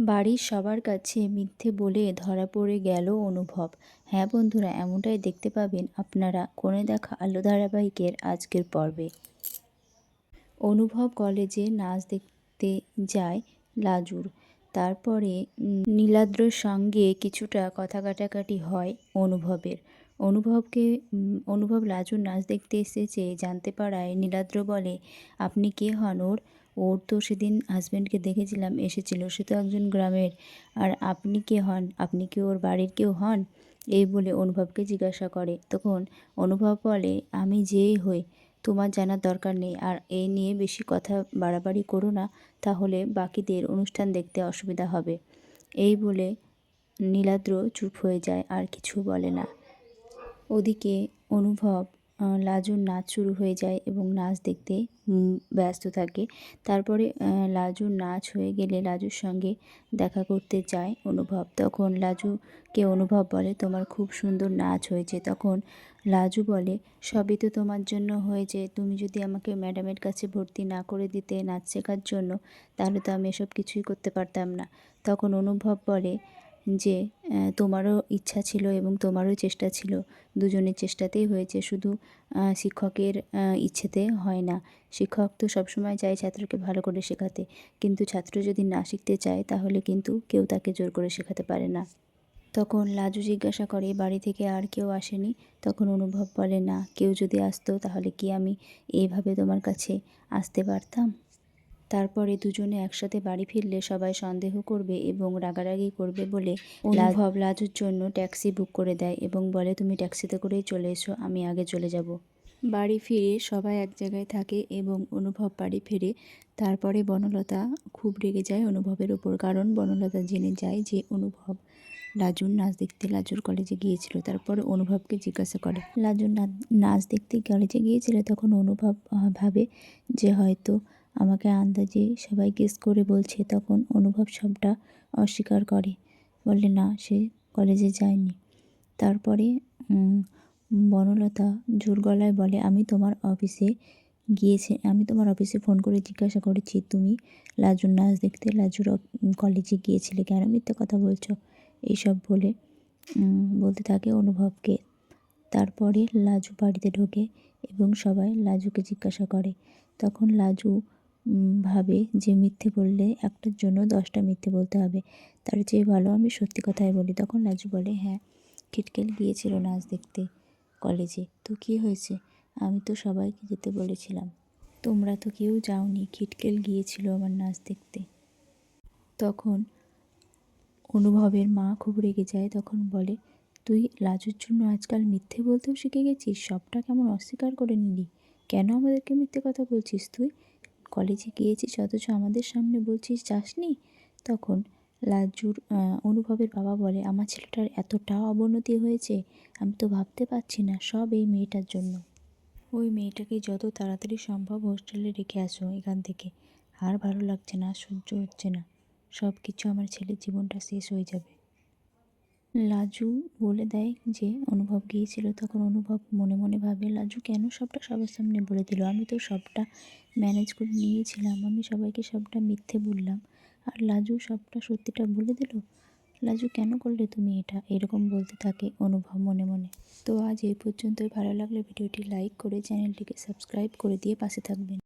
বাড়ির সবার কাছে মিথ্যে বলে ধরা পড়ে গেল অনুভব। হ্যাঁ বন্ধুরা, এমনটাই দেখতে পাবেন আপনারা কোণে দেখা আলো ধারাবাহিকের আজকের পর্বে। অনুভব কলেজে নাচ দেখতে যায় লাজুর। তারপরে নীলাদ্রর সঙ্গে কিছুটা কথা কাটাকাটি হয় অনুভবের। অনুভব লাজুর নাচ দেখতে এসেছে জানতে পারায় নীলাদ্র বলে, আপনি কে হন? ওর তো সেদিন হাজব্যান্ডকে দেখেছিলাম এসেছিল, সে তো একজন গ্রামের। আর আপনি কে হন? আপনি কি ওর বাড়ির কেউ হন? এই বলে অনুভবকে জিজ্ঞাসা করে। তখন অনুভব বলে, আমি যেই হই তোমার জানার দরকার নেই, আর এই নিয়ে বেশি কথা বাড়াবাড়ি করো না, তাহলে বাকিদের অনুষ্ঠান দেখতে অসুবিধা হবে। এই বলে নীলাদ্র চুপ হয়ে যায়, আর কিছু বলে না। ওদিকে অনুভব লাজুর নাচ শুরু হয়ে যায় এবং নাচ দেখতে ব্যস্ত থাকে। তারপরে লাজুর নাচ হয়ে গেলে লাজুর সঙ্গে দেখা করতে যায় অনুভব। তখন লাজুকে অনুভব বলে, তোমার খুব সুন্দর নাচ হয়েছে। তখন লাজু বলে, সবই তো তোমার জন্য হয়েছে। তুমি যদি আমাকে ম্যাডামের কাছে ভর্তি না করে দিতে নাচ শেখার জন্য, তাহলে তো আমি এসব কিছুই করতে পারতাম না। তখন অনুভব বলে যে তোমারও ইচ্ছা ছিল এবং তোমারও চেষ্টা ছিল, দুজনের চেষ্টাতেই হয়েছে, শুধু শিক্ষকের ইচ্ছেতে হয় না। শিক্ষক তো সবসময় চায় ছাত্রকে ভালো করে শেখাতে, কিন্তু ছাত্র যদি না শিখতে চায় তাহলে কিন্তু কেউ তাকে জোর করে শেখাতে পারে না। তখন লাজু জিজ্ঞাসা করে, বাড়ি থেকে আর কেউ আসেনি? তখন অনুভব বলে, না, কেউ যদি আসতো তাহলে কি আমি এইভাবে তোমার কাছে আসতে পারতাম? তারপরে দুজনে একসাথে বাড়ি ফিরলে সবাই সন্দেহ করবে এবং রাগারাগি করবে বলে অনুভব লাজুর জন্য ট্যাক্সি বুক করে দেয় এবং বলে, তুমি ট্যাক্সিতে করেই চলে এসো, আমি আগে চলে যাব। বাড়ি ফিরে সবাই এক জায়গায় থাকে এবং অনুভব বাড়ি ফিরে। তারপরে বনলতা খুব রেগে যায় অনুভবের ওপর, কারণ বনলতা জেনে যায় যে অনুভব লাজুর নাচ দেখতে লাজুর কলেজে গিয়েছিল। তারপরে অনুভবকে জিজ্ঞাসা করে, লাজুর নাচ দেখতে কলেজে গিয়েছিল? তখন অনুভব ভাবে যে হয়তো আমাকে আন্দাজে সবাই গেস করে বলছে। তখন অনুভব সবটা অস্বীকার করে, বলে না, সে কলেজে যায়নি। তারপরে বনলতা জোর গলায় বলে, আমি তোমার অফিসে ফোন করে জিজ্ঞাসা করেছি তুমি লাজুর নাচ দেখতে লাজুর কলেজে গিয়েছিলে, কেন মিথ্যে কথা বলছো? এইসব বলে বলতে থাকে অনুভবকে। তারপরে লাজু বাড়িতে ঢোকে এবং সবাই লাজুকে জিজ্ঞাসা করে। তখন লাজু ভাবে যে মিথ্যে বললে একটার জন্য 10টা মিথ্যে বলতে হবে, তার চেয়ে ভালো আমি সত্যি কথাই বলি। তখন লাজু বলে, হ্যাঁ, খিটকেল গিয়েছিল নাচ দেখতে কলেজে, তো কী হয়েছে? আমি তো সবাইকে যেতে বলেছিলাম, তোমরা তো কেউ যাওনি। খিটকেল গিয়েছিল আমার নাচ দেখতে। তখন অনুভবের মা খুব রেগে যায়। তখন বলে, তুই লাজুর জন্য আজকাল মিথ্যে বলতেও শিখে গেছিস? সবটা কেমন অস্বীকার করে নিলি? কেন আমাদেরকে মিথ্যে কথা বলছিস? তুই কলেজে গিয়েছিস অথচ আমাদের সামনে বলছিস যাসনি? তখন অনুভবের বাবা বলে, আমার ছেলেটার এতটা অবনতি হয়েছে, আমি তো ভাবতে পারছি না, সব এই মেয়েটার জন্য। ওই মেয়েটাকে যত তাড়াতাড়ি সম্ভব হোস্টেলে রেখে আসো এখান থেকে। আর ভালো লাগছে না, সহ্য হচ্ছে না, সব কিছু আমার ছেলের জীবনটা শেষ হয়ে যাবে। লাজু বলে দেয় যে অনুভব গিয়েছিল। তখন অনুভব মনে মনে ভাবে, লাজু কেন সবটা সবার সামনে বলে দিল? আমি তো সবটা ম্যানেজ করে নিয়েছিলাম, আমি সবাইকে সবটা মিথ্যে বললাম, আর লাজু সবটা সত্যিটা বলে দিল। লাজু কেন করলে তুমি এটা? এরকম বলতে থাকে অনুভব মনে মনে। তো আজ এই পর্যন্তই। ভালো লাগলে ভিডিওটি লাইক করে চ্যানেলটিকে সাবস্ক্রাইব করে দিয়ে পাশে থাকবেন।